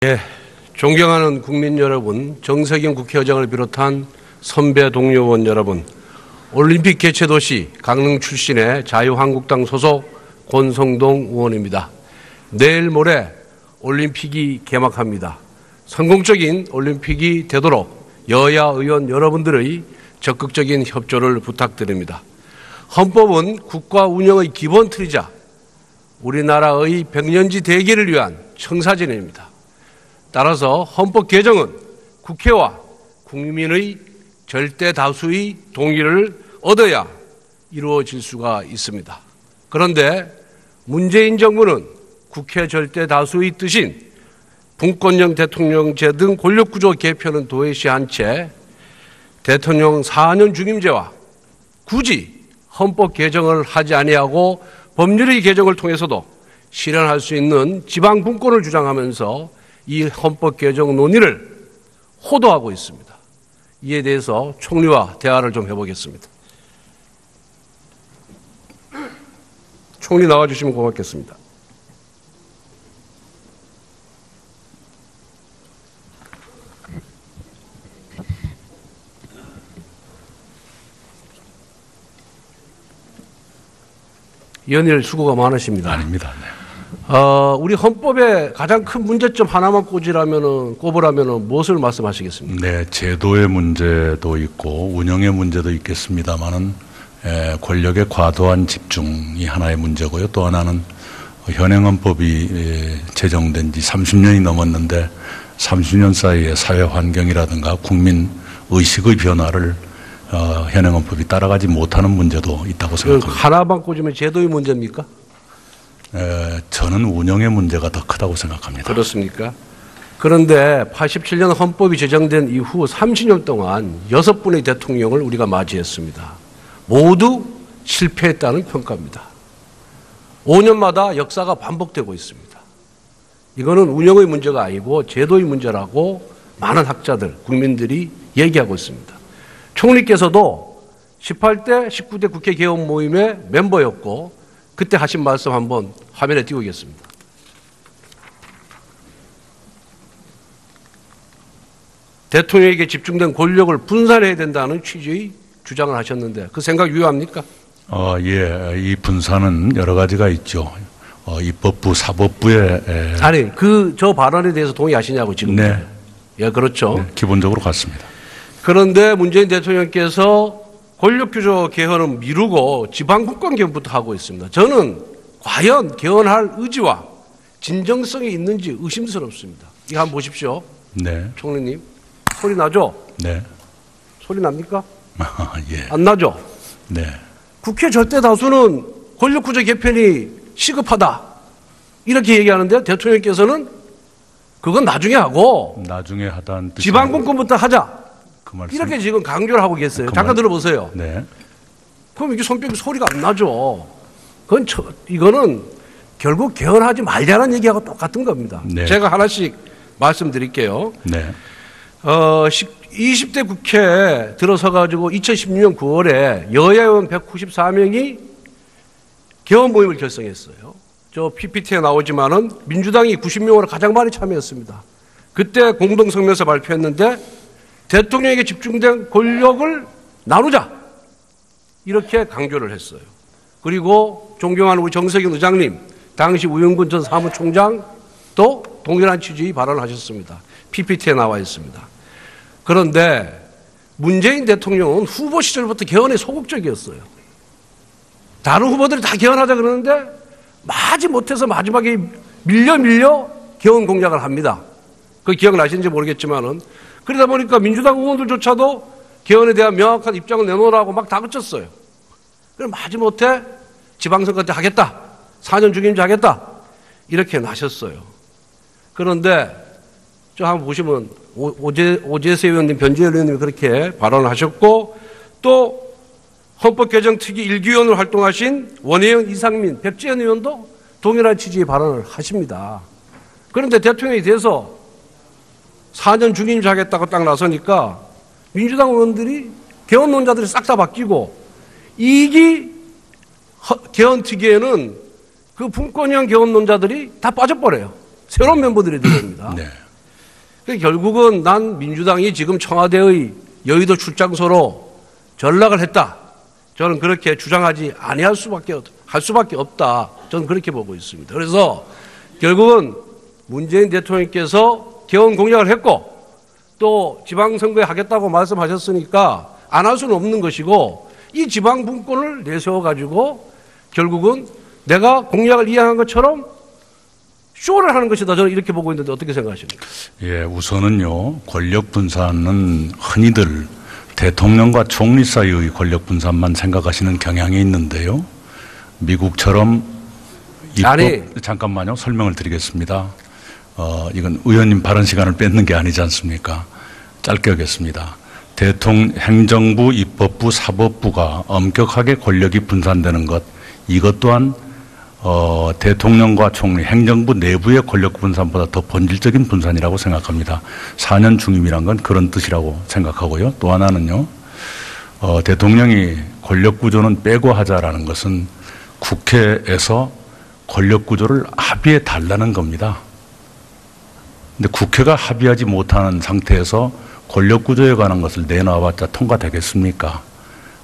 예, 존경하는 국민 여러분, 정세균 국회의장을 비롯한 선배 동료 의원 여러분, 올림픽 개최도시 강릉 출신의 자유한국당 소속 권성동 의원입니다. 내일 모레 올림픽이 개막합니다. 성공적인 올림픽이 되도록 여야 의원 여러분들의 적극적인 협조를 부탁드립니다. 헌법은 국가 운영의 기본 틀이자 우리나라의 백년지 대계를 위한 청사진입니다. 따라서 헌법 개정은 국회와 국민의 절대 다수의 동의를 얻어야 이루어질 수가 있습니다. 그런데 문재인 정부는 국회 절대 다수의 뜻인 분권형 대통령제 등 권력구조 개편은 도외시한 채 대통령 4년 중임제와 굳이 헌법 개정을 하지 아니하고 법률의 개정을 통해서도 실현할 수 있는 지방 분권을 주장하면서 이 헌법 개정 논의를 호도하고 있습니다. 이에 대해서 총리와 대화를 좀 해보겠습니다. 총리 나와주시면 고맙겠습니다. 연일 수고가 많으십니다. 아닙니다. 네. 우리 헌법의 가장 큰 문제점 하나만 꼽으라면은 무엇을 말씀하시겠습니까? 네, 제도의 문제도 있고 운영의 문제도 있겠습니다만은 권력의 과도한 집중이 하나의 문제고요. 또 하나는 현행 헌법이 제정된 지 30년이 넘었는데 30년 사이에 사회 환경이라든가 국민 의식의 변화를 현행 헌법이 따라가지 못하는 문제도 있다고 생각합니다. 하나만 꽂으면 제도의 문제입니까? 저는 운영의 문제가 더 크다고 생각합니다. 그렇습니까? 그런데 87년 헌법이 제정된 이후 30년 동안 6분의 대통령을 우리가 맞이했습니다. 모두 실패했다는 평가입니다. 5년마다 역사가 반복되고 있습니다. 이거는 운영의 문제가 아니고 제도의 문제라고 많은 학자들, 국민들이 얘기하고 있습니다. 총리께서도 18대, 19대 국회 개원 모임의 멤버였고 그때 하신 말씀 한번 화면에 띄우겠습니다. 대통령에게 집중된 권력을 분산해야 된다는 취지의 주장을 하셨는데 그 생각 유효합니까? 예, 이 분산은 여러 가지가 있죠. 입법부, 사법부에 아니 저 발언에 대해서 동의하시냐고 지금. 네. 예, 그렇죠. 네, 기본적으로 같습니다. 그런데 문재인 대통령께서 권력규조 개헌은 미루고 지방분권 개헌부터 하고 있습니다. 저는 과연 개헌할 의지와 진정성이 있는지 의심스럽습니다. 이거 한번 보십시오. 네. 총리님. 소리 나죠? 네. 소리 납니까? 예. 안 나죠? 네. 국회 절대 다수는 권력구조 개편이 시급하다. 이렇게 얘기하는데 대통령께서는 그건 나중에 하고 나중에 하다는 뜻이 지방분권부터 하자. 그 말씀. 이렇게 지금 강조를 하고 계세요. 잠깐 들어보세요. 네. 그럼 이게 손뼉이 소리가 안 나죠. 이거는 결국 개헌하지 말자는 얘기하고 똑같은 겁니다. 네. 제가 하나씩 말씀드릴게요. 네. 20대 국회에 들어서가지고 2016년 9월에 여야 의원 194명이 개헌 모임을 결성했어요. 저 PPT에 나오지만은 민주당이 90명으로 가장 많이 참여했습니다. 그때 공동성명서 발표했는데 대통령에게 집중된 권력을 나누자 이렇게 강조를 했어요. 그리고 존경하는 우리 정세균 의장님, 당시 우영근 전 사무총장도 동일한 취지의 발언을 하셨습니다. PPT에 나와 있습니다. 그런데 문재인 대통령은 후보 시절부터 개헌에 소극적이었어요. 다른 후보들이 다 개헌하자 그러는데 마지 못해서 마지막에 밀려 개헌 공약을 합니다. 그 기억나시는지 모르겠지만은 그러다 보니까 민주당 의원들조차도 개헌에 대한 명확한 입장을 내놓으라고 막 다그쳤어요. 그럼 마지못해 지방선거 때 하겠다. 4년 중임제 하겠다. 이렇게 나셨어요. 그런데 저 한번 보시면 오재세 의원님, 변재열 의원님이 그렇게 발언을 하셨고 또 헌법 개정 특위 1기위원으로 활동하신 원혜영, 이상민, 백지현 의원도 동일한 취지의 발언을 하십니다. 그런데 대통령이 돼서 4년 중임제 하겠다고 딱 나서니까 민주당 의원들이 개헌론자들이 싹 다 바뀌고 2기 개헌특위에는 그 분권형 개헌론자들이 다 빠져버려요. 새로운 멤버들이 들어옵니다. 네. 결국은 난 민주당이 지금 청와대의 여의도 출장소로 전락을 했다. 저는 그렇게 주장하지 아니할 수밖에 없다. 저는 그렇게 보고 있습니다. 그래서 결국은 문재인 대통령께서 개헌 공약을 했고 또 지방선거에 하겠다고 말씀하셨으니까 안 할 수는 없는 것이고 이 지방분권을 내세워가지고 결국은 내가 공약을 이행한 것처럼 쇼를 하는 것이다. 저는 이렇게 보고 있는데 어떻게 생각하십니까? 예, 우선은요, 권력 분산은 흔히들 대통령과 총리 사이의 권력 분산만 생각하시는 경향이 있는데요. 미국처럼 잠깐만요. 설명을 드리겠습니다. 이건 의원님 발언 시간을 뺏는 게 아니지 않습니까? 짧게 하겠습니다. 행정부, 입법부, 사법부가 엄격하게 권력이 분산되는 것, 이것 또한 대통령과 총리, 행정부 내부의 권력 분산보다 더 본질적인 분산이라고 생각합니다. 4년 중임이란 건 그런 뜻이라고 생각하고요. 또 하나는요, 대통령이 권력 구조는 빼고 하자라는 것은 국회에서 권력 구조를 합의해 달라는 겁니다. 근데 국회가 합의하지 못하는 상태에서 권력 구조에 관한 것을 내놔봤자 통과되겠습니까?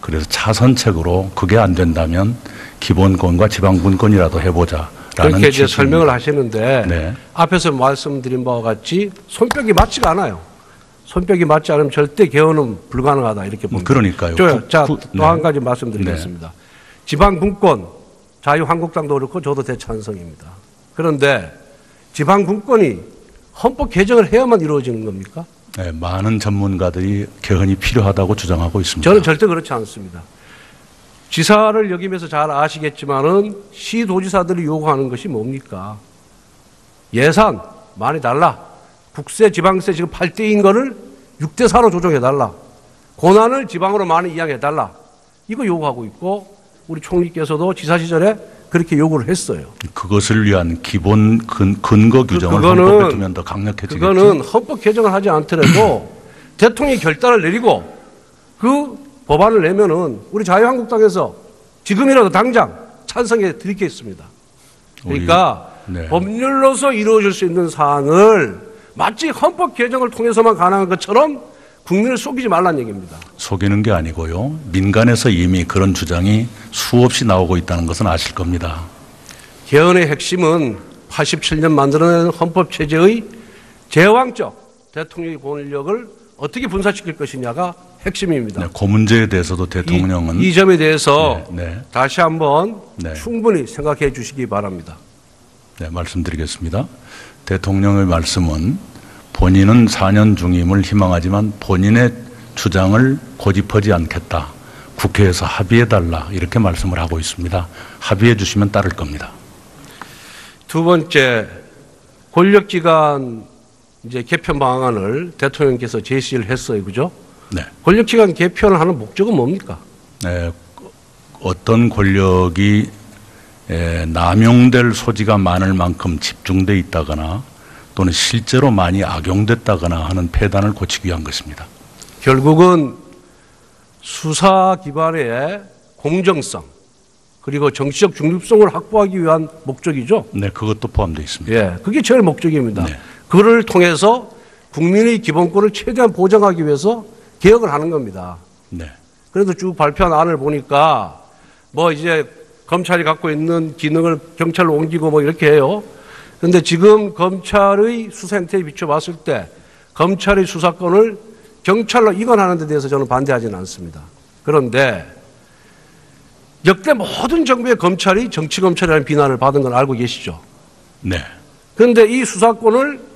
그래서 차선책으로 그게 안 된다면 기본권과 지방분권이라도 해보자라는 그렇게 이제 설명을 하시는데 네. 앞에서 말씀드린 바와 같이 손뼉이 맞지가 않아요. 손뼉이 맞지 않으면 절대 개헌은 불가능하다 이렇게 봅니다. 그러니까요. 자, 또 한 가지 말씀드리겠습니다. 네. 지방분권, 자유한국당도 그렇고 저도 대찬성입니다. 그런데 지방분권이 헌법 개정을 해야만 이루어지는 겁니까? 네, 많은 전문가들이 개헌이 필요하다고 주장하고 있습니다. 저는 절대 그렇지 않습니다. 지사를 역임해서 잘 아시겠지만은 시도지사들이 요구하는 것이 뭡니까? 예산 많이 달라. 국세, 지방세 지금 8대인 거를 6대4로 조정해달라. 권한을 지방으로 많이 이양해달라. 이거 요구하고 있고 우리 총리께서도 지사 시절에 그렇게 요구를 했어요. 그것을 위한 기본 근거 규정을 헌법에 두면 더 강력해지겠죠. 그거는 헌법 개정을 하지 않더라도 대통령이 결단을 내리고 그 법안을 내면은 우리 자유한국당에서 지금이라도 당장 찬성해 드리겠습니다. 그러니까 네. 법률로서 이루어질 수 있는 사항을 마치 헌법 개정을 통해서만 가능한 것처럼 국민을 속이지 말라는 얘기입니다. 속이는 게 아니고요. 민간에서 이미 그런 주장이 수없이 나오고 있다는 것은 아실 겁니다. 개헌의 핵심은 87년 만들어낸 헌법체제의 제왕적 대통령의 권력을 어떻게 분산시킬 것이냐가 핵심입니다. 네, 그 문제에 대해서도 대통령은 이 점에 대해서 네. 다시 한번 네. 충분히 생각해 주시기 바랍니다. 네, 말씀드리겠습니다. 대통령의 말씀은 본인은 4년 중임을 희망하지만 본인의 주장을 고집하지 않겠다. 국회에서 합의해달라. 이렇게 말씀을 하고 있습니다. 합의해 주시면 따를 겁니다. 두 번째, 권력기관 이제 개편 방안을 대통령께서 제시를 했어요. 그죠? 네. 권력기관 개편을 하는 목적은 뭡니까? 네, 어떤 권력이 남용될 소지가 많을 만큼 집중돼 있다거나 또는 실제로 많이 악용됐다거나 하는 폐단을 고치기 위한 것입니다. 결국은 수사 기반의 공정성 그리고 정치적 중립성을 확보하기 위한 목적이죠. 네, 그것도 포함되어 있습니다. 예, 그게 제일 목적입니다. 네. 그를 통해서 국민의 기본권을 최대한 보장하기 위해서 개혁을 하는 겁니다. 네. 그래서 쭉 발표한 안을 보니까 뭐 이제 검찰이 갖고 있는 기능을 경찰로 옮기고 뭐 이렇게 해요. 그런데 지금 검찰의 수사 행태에 비춰봤을 때 검찰의 수사권을 경찰로 이관하는 데 대해서 저는 반대하지는 않습니다. 그런데 역대 모든 정부의 검찰이 정치검찰이라는 비난을 받은 건 알고 계시죠? 네. 그런데 이 수사권을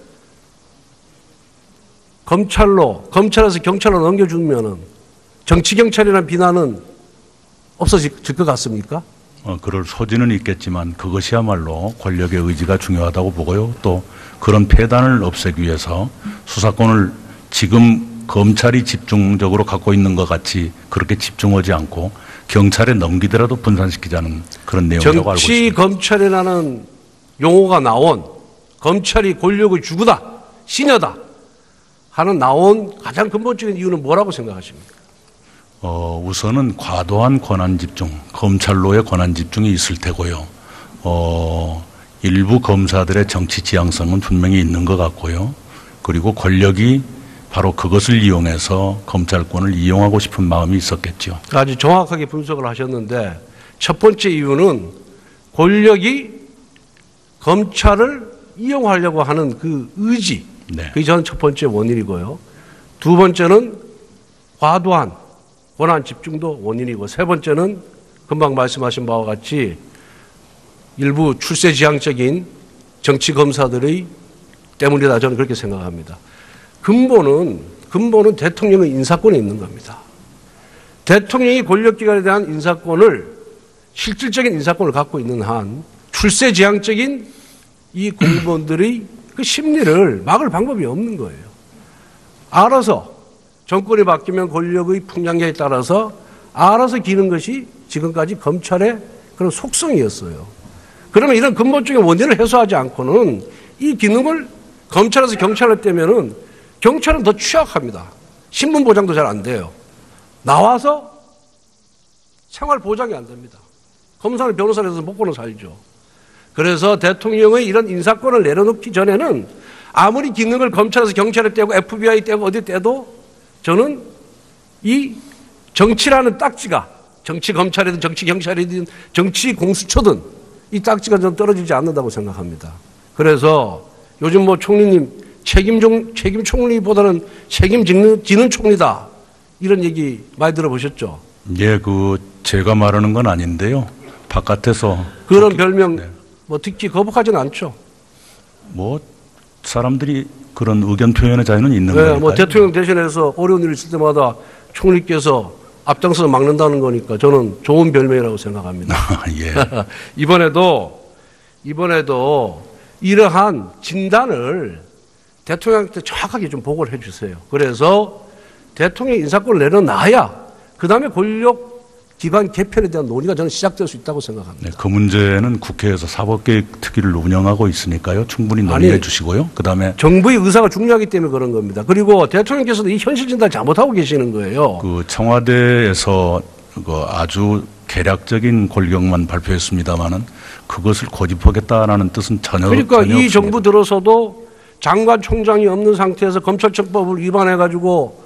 검찰에서 경찰로 넘겨주면은 정치경찰이라는 비난은 없어질 것 같습니까? 그럴 소지는 있겠지만 그것이야말로 권력의 의지가 중요하다고 보고요. 또 그런 폐단을 없애기 위해서 수사권을 지금 검찰이 집중적으로 갖고 있는 것 같이 그렇게 집중하지 않고 경찰에 넘기더라도 분산시키자는 그런 내용이라고 알고 있습니다. 정치검찰이라는 용어가 나온 검찰이 권력의 주구다, 신여다 하는 나온 가장 근본적인 이유는 뭐라고 생각하십니까? 우선은 과도한 권한 집중, 검찰로의 권한 집중이 있을 테고요. 일부 검사들의 정치 지향성은 분명히 있는 것 같고요. 그리고 권력이 바로 그것을 이용해서 검찰권을 이용하고 싶은 마음이 있었겠죠. 아주 정확하게 분석을 하셨는데 첫 번째 이유는 권력이 검찰을 이용하려고 하는 그 의지, 네. 그게 저는 첫 번째 원인이고요. 두 번째는 과도한 권한 집중도 원인이고, 세 번째는 금방 말씀하신 바와 같이 일부 출세지향적인 정치 검사들의 때문이다, 저는 그렇게 생각합니다. 근본은 대통령의 인사권에 있는 겁니다. 대통령이 권력기관에 대한 인사권을, 실질적인 인사권을 갖고 있는 한 출세지향적인 이 공무원들의 그 심리를 막을 방법이 없는 거예요. 알아서 정권이 바뀌면 권력의 풍량에 따라서 알아서 기는 것이 지금까지 검찰의 그런 속성이었어요. 그러면 이런 근본적인 원인을 해소하지 않고는 이 기능을 검찰에서 경찰로 떼면은 경찰은 더 취약합니다. 신분 보장도 잘 안 돼요. 나와서 생활 보장이 안 됩니다. 검사는 변호사를 해서 먹고는 살죠. 그래서 대통령의 이런 인사권을 내려놓기 전에는 아무리 기능을 검찰에서 경찰에 떼고 FBI 떼고 어디 떼도 저는 이 정치라는 딱지가, 정치 검찰이든 정치 경찰이든 정치 공수처든 이 딱지가 좀 떨어지지 않는다고 생각합니다. 그래서 요즘 뭐 총리님 책임 총리보다는 책임지는 총리다, 이런 얘기 많이 들어보셨죠? 예, 제가 말하는 건 아닌데요. 바깥에서 그런 별명 뭐 듣기 거북하지는 않죠. 뭐 사람들이 그런 의견 표현의 자유는 있는 거니까요. 뭐 대통령 대신해서 어려운 일 있을 때마다 총리께서 앞장서서 막는다는 거니까 저는 좋은 별명이라고 생각합니다. 예. 이번에도 이러한 진단을 대통령한테 정확하게 좀 보고를 해 주세요. 그래서 대통령 인사권을 내려놔야 그 다음에 권력 기관 개편에 대한 논의가 저는 시작될 수 있다고 생각합니다. 네, 그 문제는 국회에서 사법개혁 특위를 운영하고 있으니까요. 충분히 논의해 주시고요. 그다음에 정부의 의사가 중요하기 때문에 그런 겁니다. 그리고 대통령께서도 이 현실 진단을 잘못하고 계시는 거예요. 청와대에서 아주 개략적인 권력만 발표했습니다마는 그것을 고집하겠다라는 뜻은 전혀 그러니까 전혀 이 없습니다. 정부 들어서도 장관 총장이 없는 상태에서 검찰청법을 위반해가지고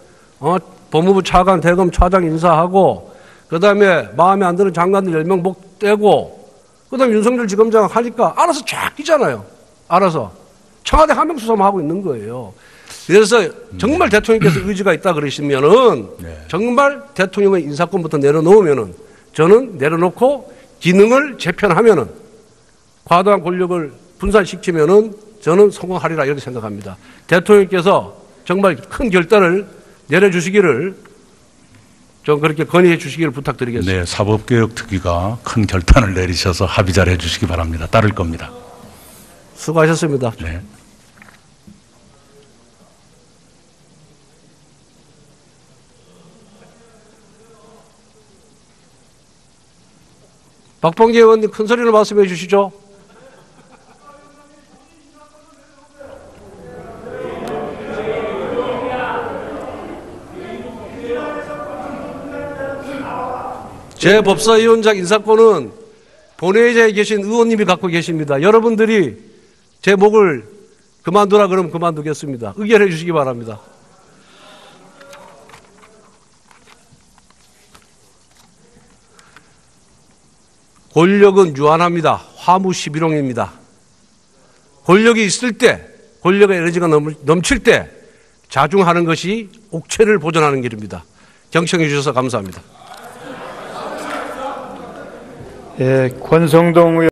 법무부 차관 대검 차장 인사하고, 그 다음에 마음에 안 드는 장관들 10명 목 떼고, 그 다음에 윤석열 지검장 하니까 알아서 쫙 끼잖아요. 알아서. 청와대 하명수사만 하고 있는 거예요. 그래서 정말 대통령께서 의지가 있다 그러시면은 정말 대통령의 인사권부터 내려놓으면은, 저는 내려놓고 기능을 재편하면은, 과도한 권력을 분산시키면은 저는 성공하리라, 이렇게 생각합니다. 대통령께서 정말 큰 결단을 내려주시기를 좀 그렇게 건의해 주시기를 부탁드리겠습니다. 네, 사법개혁 특위가 큰 결단을 내리셔서 합의 잘 해주시기 바랍니다. 따를 겁니다. 수고하셨습니다. 네. 박범계 의원님 큰 소리로 말씀해 주시죠. 제 법사위원장 인사권은 본회의장에 계신 의원님이 갖고 계십니다. 여러분들이 제 목을 그만두라 그러면 그만두겠습니다. 의결해 주시기 바랍니다. 권력은 유한합니다. 화무 11홍입니다. 권력이 있을 때, 권력의 에너지가 넘칠 때 자중하는 것이 옥체를 보존하는 길입니다. 경청해 주셔서 감사합니다. 예, 권성동 의원.